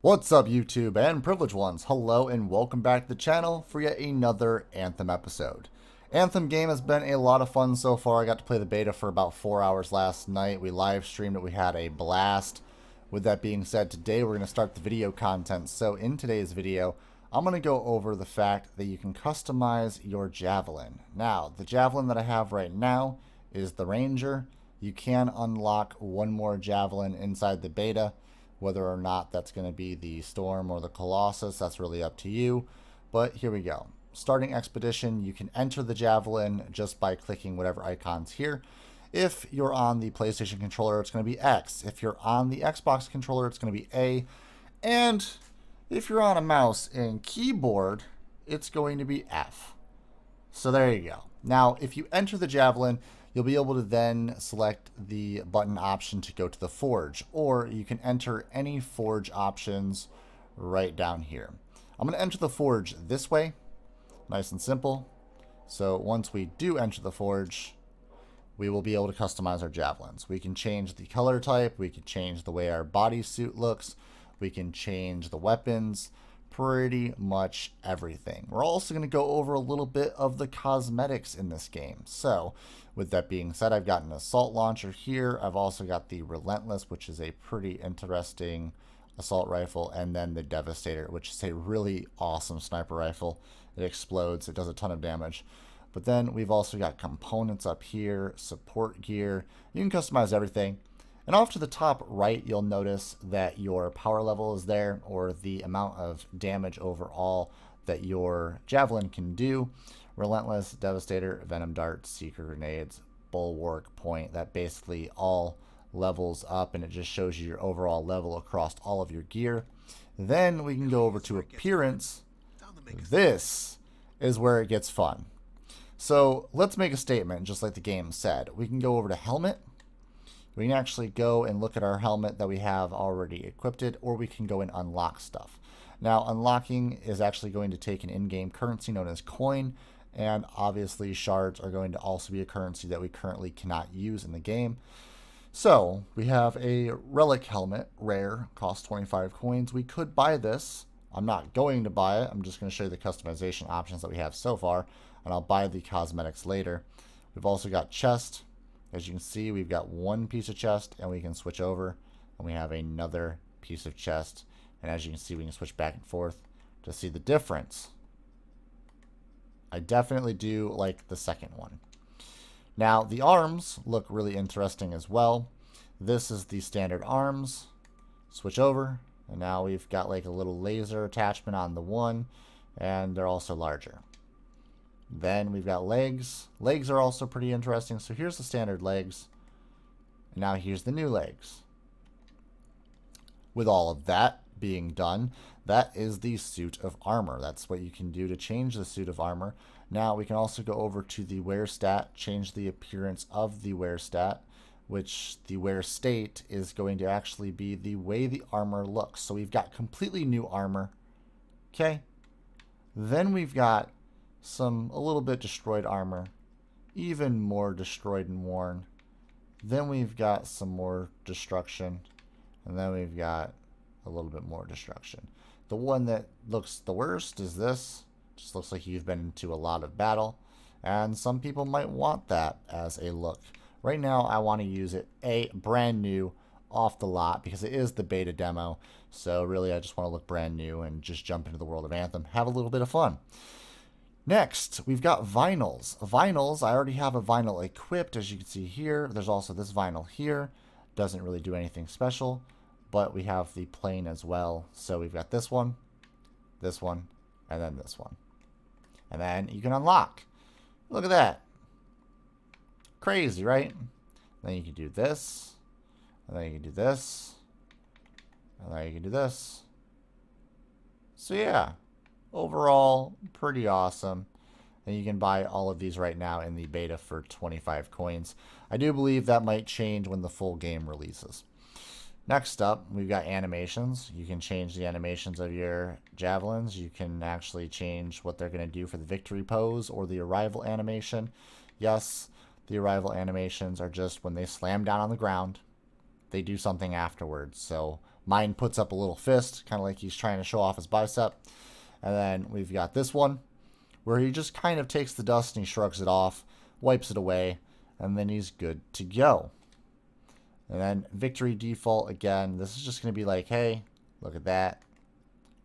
What's up, YouTube and privileged ones? Hello and welcome back to the channel for yet another Anthem episode. Anthem game has been a lot of fun so far. I got to play the beta for about 4 hours last night. We live streamed it. We had a blast. With that being said, today we're going to start the video content. So in today's video, I'm going to go over the fact that you can customize your Javelin. Now, the Javelin that I have right now is the Ranger. You can unlock one more Javelin inside the beta. Whether or not that's going to be the Storm or the Colossus, that's really up to you. But here we go. Starting Expedition, you can enter the Javelin just by clicking whatever icons here. If you're on the PlayStation controller, it's going to be X. If you're on the Xbox controller, it's going to be A. And if you're on a mouse and keyboard, it's going to be F. So there you go. Now, if you enter the Javelin, you'll be able to then select the button option to go to the Forge, or you can enter any Forge options right down here. I'm going to enter the Forge this way, nice and simple. So once we do enter the Forge, we will be able to customize our Javelins. We can change the color type, we can change the way our bodysuit looks, we can change the weapons, pretty much everything. We're also going to go over a little bit of the cosmetics in this game. So with that being said, I've got an assault launcher here. I've also got the Relentless, which is a pretty interesting assault rifle, and then the Devastator, which is a really awesome sniper rifle. It explodes, it does a ton of damage. But then we've also got components up here, support gear. You can customize everything. And off to the top right, you'll notice that your power level is there, or the amount of damage overall that your Javelin can do. Relentless, Devastator, Venom Dart, Seeker Grenades, Bulwark, Point. That basically all levels up, and it just shows you your overall level across all of your gear. Then we can go over to Appearance. This is where it gets fun. So let's make a statement, just like the game said. We can go over to Helmet. We can actually go and look at our helmet that we have already equipped, or we can go and unlock stuff. Now, unlocking is actually going to take an in-game currency known as coin, and obviously shards are going to also be a currency that we currently cannot use in the game. So we have a relic helmet, rare, costs 25 coins. We could buy this. I'm not going to buy it. I'm just going to show you the customization options that we have so far, and I'll buy the cosmetics later. We've also got chest. As you can see, we've got one piece of chest, and we can switch over, and we have another piece of chest. And as you can see, we can switch back and forth to see the difference. I definitely do like the second one. Now, the arms look really interesting as well. This is the standard arms. Switch over, and now we've got like a little laser attachment on the one, and they're also larger. Then we've got legs. Legs are also pretty interesting. So here's the standard legs. And now here's the new legs. With all of that being done, that is the suit of armor. That's what you can do to change the suit of armor. Now we can also go over to the wear stat, change the appearance of the wear stat, which the wear state is going to actually be the way the armor looks. So we've got completely new armor. Okay. Then we've got a little bit destroyed armor, even more destroyed and worn. Then we've got some more destruction, and then we've got a little bit more destruction. The one that looks the worst is this. Just looks like you've been into a lot of battle, and some people might want that as a look. Right now I want to use it brand new off the lot because it is the beta demo, so really I just want to look brand new and just jump into the world of Anthem, have a little bit of fun. Next, we've got vinyls. Vinyls, I already have a vinyl equipped, as you can see here. There's also this vinyl here. Doesn't really do anything special, but we have the plain as well. So we've got this one, and then this one. And then you can unlock. Look at that. Crazy, right? Then you can do this, and then you can do this, and then you can do this. So yeah. Overall, pretty awesome. And you can buy all of these right now in the beta for 25 coins. I do believe that might change when the full game releases. Next up, we've got animations. You can change the animations of your Javelins. You can actually change what they're going to do for the victory pose or the arrival animation. Yes, the arrival animations are just when they slam down on the ground, they do something afterwards. So Mine puts up a little fist, kind of like he's trying to show off his bicep. And then we've got this one, where he just kind of takes the dust and he shrugs it off, wipes it away, and then he's good to go. And then victory default, again, this is just going to be like, hey, look at that.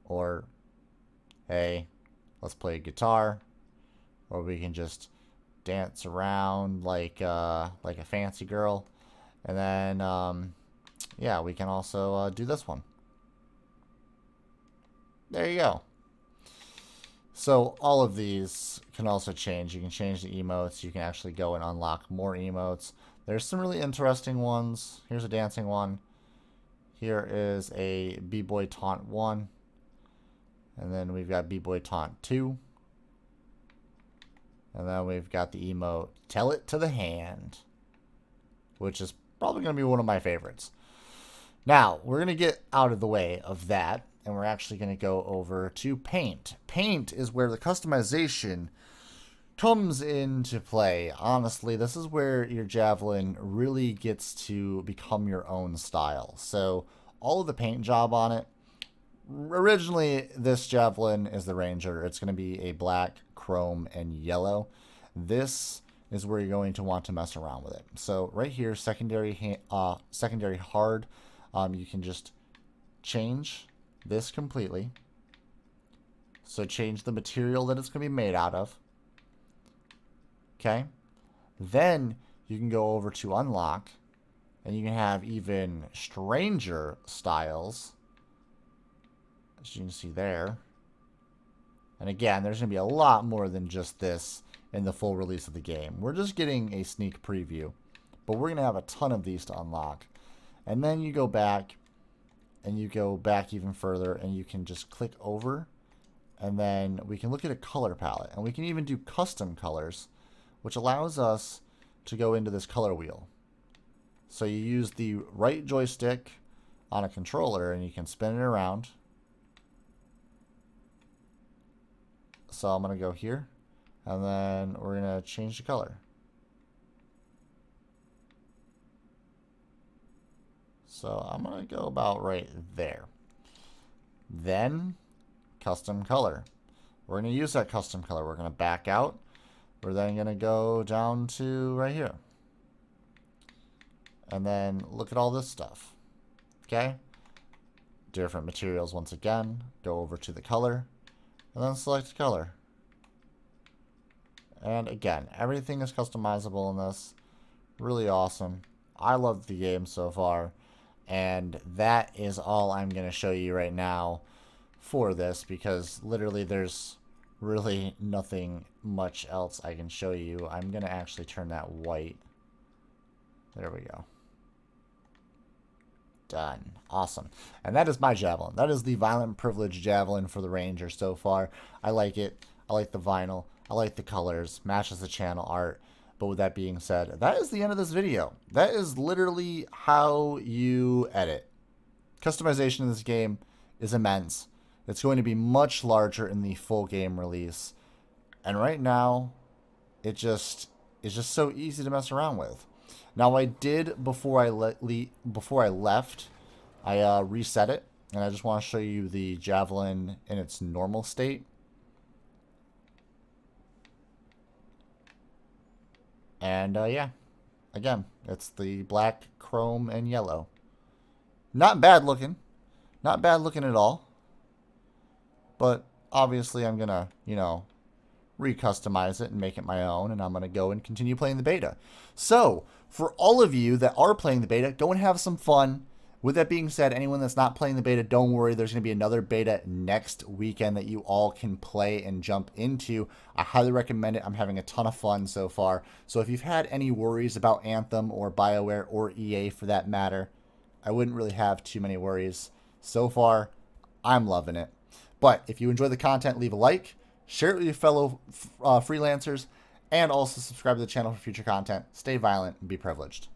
Or, hey, let's play a guitar. Or we can just dance around like a fancy girl. And then, yeah, we can also do this one. There you go. So all of these can also change. You can change the emotes. You can actually go and unlock more emotes. There's some really interesting ones. Here's a dancing one. Here is a B-Boy Taunt 1. And then we've got B-Boy Taunt 2. And then we've got the emote Tell It to the Hand, which is probably going to be one of my favorites. Now, we're going to get out of the way of that, and we're actually going to go over to Paint. Paint is where the customization comes into play. Honestly, this is where your Javelin really gets to become your own style. So, all of the paint job on it, originally this Javelin is the Ranger. It's going to be a black, chrome, and yellow. This is where you're going to want to mess around with it. So right here, secondary hard, you can just change this completely. So change the material that it's going to be made out of. Okay. Then you can go over to unlock, and you can have even stranger styles, as you can see there. And again, there's going to be a lot more than just this in the full release of the game. We're just getting a sneak preview, but we're going to have a ton of these to unlock. And then you go back, and you go back even further, and you can just click over, and then we can look at a color palette, and we can even do custom colors, which allows us to go into this color wheel. So you use the right joystick on a controller, and you can spin it around. So I'm going to go here, and then we're going to change the color. So I'm going to go about right there. Then, custom color. We're going to use that custom color. We're going to back out. We're then going to go down to right here. And then look at all this stuff. Okay? Different materials once again. Go over to the color. And then select color. And again, everything is customizable in this. Really awesome. I love the game so far. And that is all I'm going to show you right now for this, because literally there's really nothing much else I can show you. I'm going to actually turn that white. There we go. Done. Awesome. And that is my Javelin. That is the Violent Privilege Javelin for the Ranger so far. I like it. I like the vinyl. I like the colors. Matches the channel art. But with that being said, that is the end of this video. That is literally how you edit. Customization in this game is immense. It's going to be much larger in the full game release. And right now, it's just so easy to mess around with. Now, I did, before I left, I reset it. And I just want to show you the Javelin in its normal state. And, yeah. Again, it's the black, chrome, and yellow. Not bad looking. Not bad looking at all. But, obviously, I'm going to, you know, recustomize it and make it my own, and I'm going to go and continue playing the beta. So, for all of you that are playing the beta, go and have some fun. With that being said, anyone that's not playing the beta, don't worry. There's going to be another beta next weekend that you all can play and jump into. I highly recommend it. I'm having a ton of fun so far. So if you've had any worries about Anthem or BioWare or EA for that matter, I wouldn't really have too many worries. So far, I'm loving it. But if you enjoy the content, leave a like, share it with your fellow freelancers, and also subscribe to the channel for future content. Stay violent and be privileged.